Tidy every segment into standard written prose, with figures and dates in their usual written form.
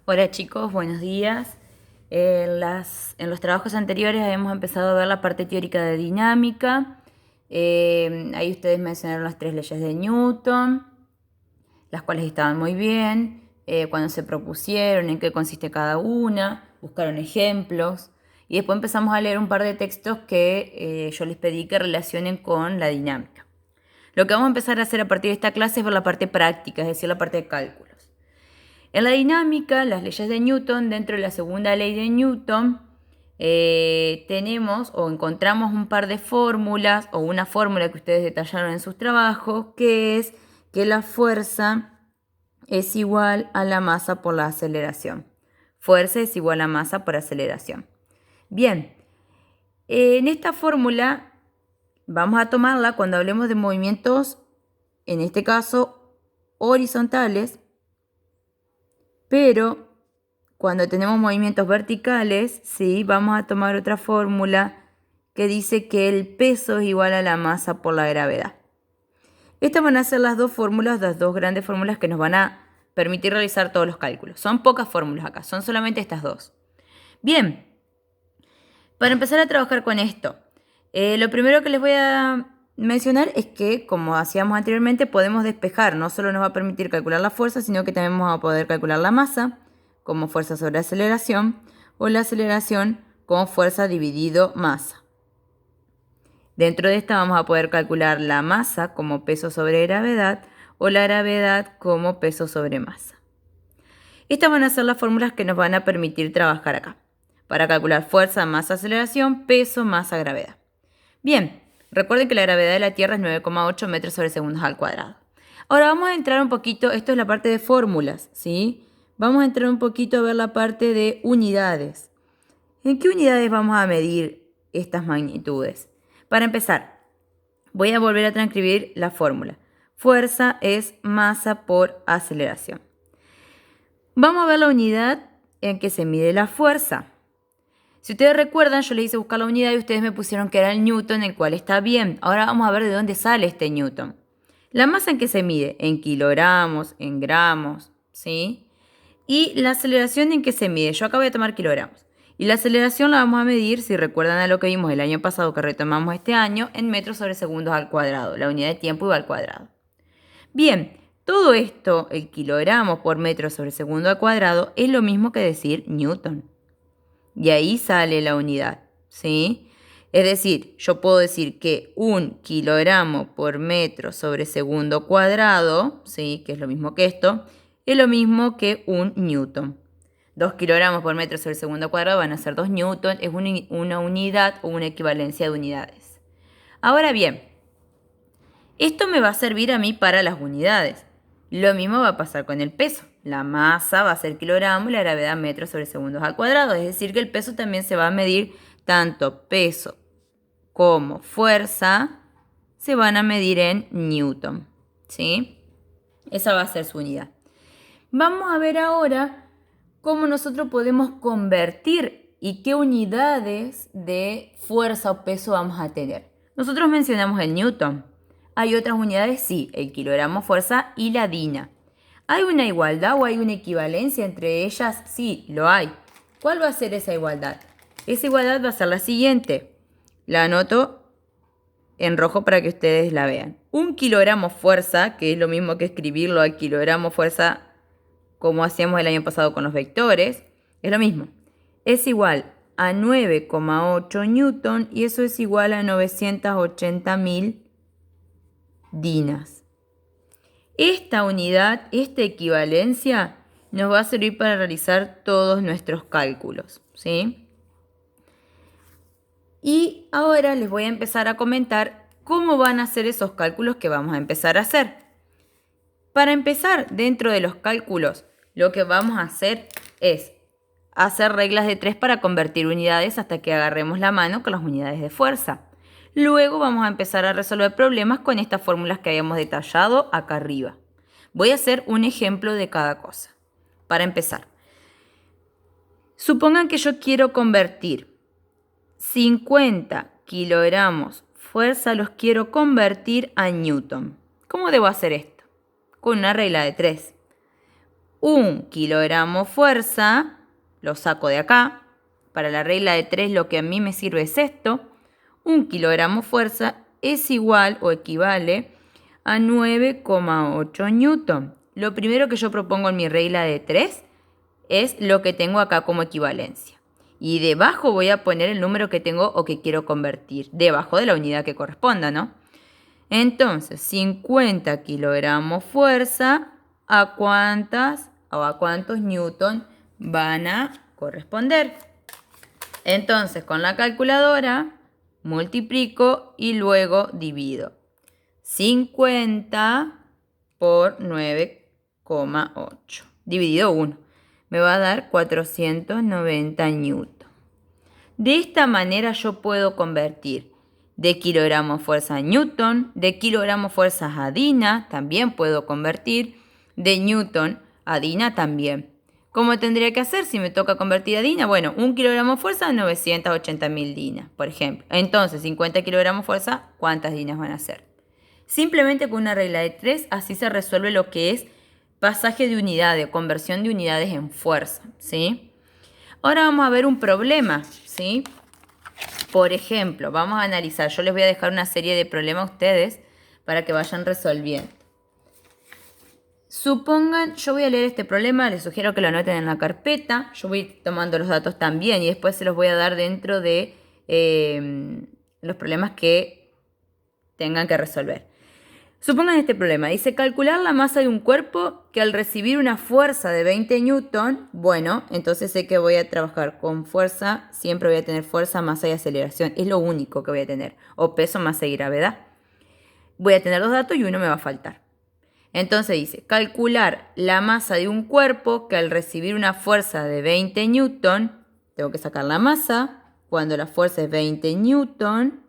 Hola chicos, buenos días. En los trabajos anteriores habíamos empezado a ver la parte teórica de dinámica. Ahí ustedes mencionaron las tres leyes de Newton, las cuales estaban muy bien, cuando se propusieron, en qué consiste cada una, buscaron ejemplos. Y después empezamos a leer un par de textos que yo les pedí que relacionen con la dinámica. Lo que vamos a empezar a hacer a partir de esta clase es ver la parte práctica, es decir, la parte de cálculos. En la dinámica, las leyes de Newton, dentro de la segunda ley de Newton, tenemos o encontramos un par de fórmulas o una fórmula que ustedes detallaron en sus trabajos, que es que la fuerza es igual a la masa por la aceleración. Fuerza es igual a masa por aceleración. Bien, en esta fórmula vamos a tomarla cuando hablemos de movimientos, en este caso, horizontales, pero cuando tenemos movimientos verticales, sí, vamos a tomar otra fórmula que dice que el peso es igual a la masa por la gravedad. Estas van a ser las dos fórmulas, las dos grandes fórmulas que nos van a permitir realizar todos los cálculos. Son pocas fórmulas acá, son solamente estas dos. Bien, para empezar a trabajar con esto, lo primero que les voy a mencionar es que, como hacíamos anteriormente, podemos despejar. No solo nos va a permitir calcular la fuerza, sino que también vamos a poder calcular la masa como fuerza sobre aceleración o la aceleración como fuerza dividido masa. Dentro de esta vamos a poder calcular la masa como peso sobre gravedad o la gravedad como peso sobre masa. Estas van a ser las fórmulas que nos van a permitir trabajar acá, para calcular fuerza, masa, aceleración, peso, masa, gravedad. Bien, recuerden que la gravedad de la Tierra es 9,8 metros sobre segundos al cuadrado. Ahora vamos a entrar un poquito, esto es la parte de fórmulas, ¿sí? Vamos a entrar un poquito a ver la parte de unidades. ¿En qué unidades vamos a medir estas magnitudes? Para empezar, voy a volver a transcribir la fórmula. Fuerza es masa por aceleración. Vamos a ver la unidad en que se mide la fuerza. Si ustedes recuerdan, yo les hice buscar la unidad y ustedes me pusieron que era el newton, el cual está bien. Ahora vamos a ver de dónde sale este newton. La masa en que se mide, en kilogramos, en gramos, ¿sí? Y la aceleración en que se mide, yo acá voy a tomar kilogramos. Y la aceleración la vamos a medir, si recuerdan a lo que vimos el año pasado que retomamos este año, en metros sobre segundos al cuadrado. La unidad de tiempo iba al cuadrado. Bien, todo esto, el kilogramo por metro sobre segundo al cuadrado, es lo mismo que decir newton. Y ahí sale la unidad, ¿sí? Es decir, yo puedo decir que 1 kilogramo por metro sobre segundo cuadrado, ¿sí? Que es lo mismo que esto, es lo mismo que 1 newton. 2 kilogramos por metro sobre segundo cuadrado van a ser 2 newton, es una unidad o una equivalencia de unidades. Ahora bien, esto me va a servir a mí para las unidades. Lo mismo va a pasar con el peso. La masa va a ser kilogramo y la gravedad metros sobre segundos al cuadrado. Es decir, que el peso también se va a medir, tanto peso como fuerza se van a medir en newton. ¿Sí? Esa va a ser su unidad. Vamos a ver ahora cómo nosotros podemos convertir y qué unidades de fuerza o peso vamos a tener. Nosotros mencionamos el newton. ¿Hay otras unidades? Sí, el kilogramo fuerza y la DINA. ¿Hay una igualdad o hay una equivalencia entre ellas? Sí, lo hay. ¿Cuál va a ser esa igualdad? Esa igualdad va a ser la siguiente. La anoto en rojo para que ustedes la vean. 1 kilogramo fuerza, que es lo mismo que escribirlo al kilogramo fuerza como hacíamos el año pasado con los vectores, es lo mismo. Es igual a 9,8 newton y eso es igual a 980.000 dinas. Esta unidad, esta equivalencia, nos va a servir para realizar todos nuestros cálculos, ¿sí? Y ahora les voy a empezar a comentar cómo van a ser esos cálculos que vamos a empezar a hacer. Para empezar, dentro de los cálculos, lo que vamos a hacer es hacer reglas de 3 para convertir unidades hasta que agarremos la mano con las unidades de fuerza. Luego vamos a empezar a resolver problemas con estas fórmulas que habíamos detallado acá arriba. Voy a hacer un ejemplo de cada cosa. Para empezar, supongan que yo quiero convertir 50 kilogramos fuerza, los quiero convertir a newton. ¿Cómo debo hacer esto? Con una regla de 3. 1 kilogramo fuerza, lo saco de acá. Para la regla de 3 lo que a mí me sirve es esto. 1 kilogramo fuerza es igual o equivale a 9,8 newton. Lo primero que yo propongo en mi regla de 3 es lo que tengo acá como equivalencia. Y debajo voy a poner el número que tengo o que quiero convertir, debajo de la unidad que corresponda, ¿no? Entonces, 50 kilogramos fuerza, ¿a cuántos newton van a corresponder? Entonces, con la calculadora multiplico y luego divido. 50 por 9,8 dividido 1. Me va a dar 490 newton. De esta manera yo puedo convertir de kilogramos fuerza a newton, de kilogramos fuerza a dina, también puedo convertir, de newton a dina también. ¿Cómo tendría que hacer si me toca convertir a dina? Bueno, 1 kilogramo fuerza a 980.000 dinas, por ejemplo. Entonces, 50 kilogramos fuerza, ¿cuántas dinas van a ser? Simplemente con una regla de 3, así se resuelve lo que es pasaje de unidades, conversión de unidades en fuerza, ¿sí? Ahora vamos a ver un problema, ¿sí? Por ejemplo, vamos a analizar. Yo les voy a dejar una serie de problemas a ustedes para que vayan resolviendo. Supongan, yo voy a leer este problema, les sugiero que lo anoten en la carpeta. Yo voy tomando los datos también y después se los voy a dar dentro de los problemas que tengan que resolver. Supongan este problema. Dice calcular la masa de un cuerpo que al recibir una fuerza de 20 newton, bueno, entonces sé que voy a trabajar con fuerza, siempre voy a tener fuerza, masa y aceleración. Es lo único que voy a tener. O peso, masa y gravedad. Voy a tener dos datos y uno me va a faltar. Entonces dice, calcular la masa de un cuerpo que al recibir una fuerza de 20 newton, tengo que sacar la masa, cuando la fuerza es 20 newton,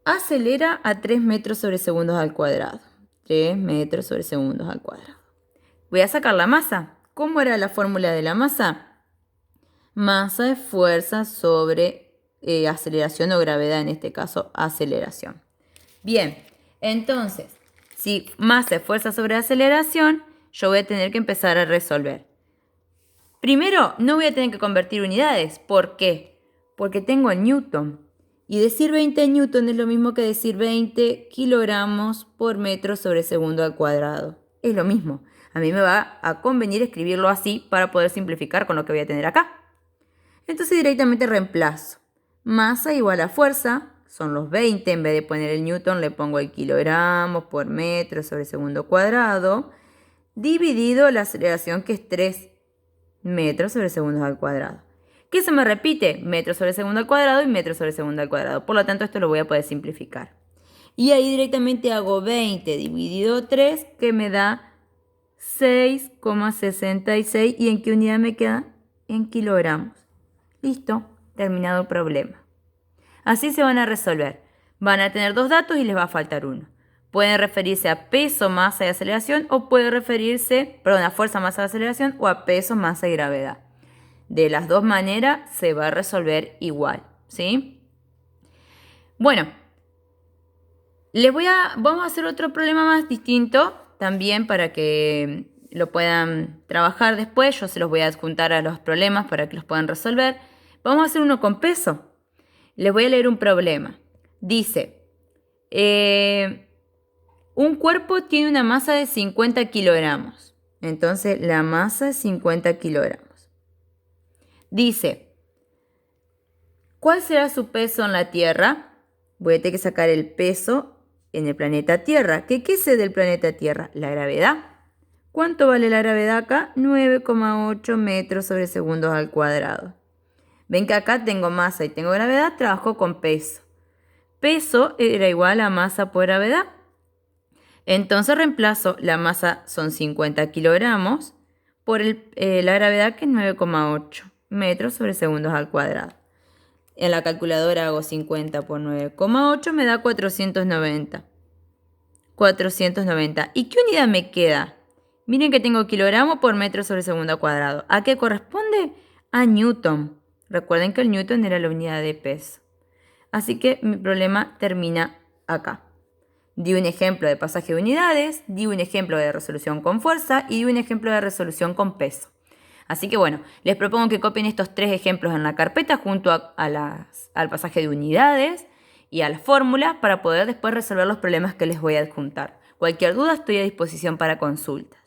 acelera a 3 metros sobre segundos al cuadrado. 3 metros sobre segundos al cuadrado. Voy a sacar la masa. ¿Cómo era la fórmula de la masa? Masa es fuerza sobre aceleración o gravedad, en este caso aceleración. Bien, entonces, si masa es fuerza sobre aceleración, yo voy a tener que empezar a resolver. Primero, no voy a tener que convertir unidades. ¿Por qué? Porque tengo el newton. Y decir 20 newton es lo mismo que decir 20 kilogramos por metro sobre segundo al cuadrado. Es lo mismo. A mí me va a convenir escribirlo así para poder simplificar con lo que voy a tener acá. Entonces directamente reemplazo. Masa igual a fuerza, son los 20. En vez de poner el newton le pongo el kilogramos por metro sobre segundo cuadrado. Dividido la aceleración que es 3 metros sobre segundos al cuadrado. ¿Qué se me repite? Metros sobre segundo al cuadrado y metros sobre segundo al cuadrado. Por lo tanto, esto lo voy a poder simplificar. Y ahí directamente hago 20 dividido 3, que me da 6,66. ¿Y en qué unidad me queda? En kilogramos. Listo, terminado el problema. Así se van a resolver. Van a tener dos datos y les va a faltar uno. Pueden referirse a peso, masa y aceleración o puede referirse, a fuerza, masa y aceleración o a peso, masa y gravedad. De las dos maneras se va a resolver igual, ¿sí? Bueno, vamos a hacer otro problema más distinto también para que lo puedan trabajar después. Yo se los voy a adjuntar a los problemas para que los puedan resolver. Vamos a hacer uno con peso. Les voy a leer un problema. Dice, un cuerpo tiene una masa de 50 kilogramos. Entonces la masa es 50 kilogramos. Dice, ¿cuál será su peso en la Tierra? Voy a tener que sacar el peso en el planeta Tierra. ¿Qué sé del planeta Tierra? La gravedad. ¿Cuánto vale la gravedad acá? 9,8 metros sobre segundos al cuadrado. Ven que acá tengo masa y tengo gravedad, trabajo con peso. Peso era igual a masa por gravedad. Entonces reemplazo, la masa son 50 kilogramos por la gravedad que es 9,8 metros sobre segundos al cuadrado. En la calculadora hago 50 por 9,8, me da 490. 490. ¿Y qué unidad me queda? Miren que tengo kilogramo por metro sobre segundo al cuadrado. ¿A qué corresponde? A newton. Recuerden que el newton era la unidad de peso. Así que mi problema termina acá. Di un ejemplo de pasaje de unidades, di un ejemplo de resolución con fuerza y di un ejemplo de resolución con peso. Así que bueno, les propongo que copien estos 3 ejemplos en la carpeta junto al pasaje de unidades y a las fórmulas para poder después resolver los problemas que les voy a adjuntar. Cualquier duda estoy a disposición para consultas.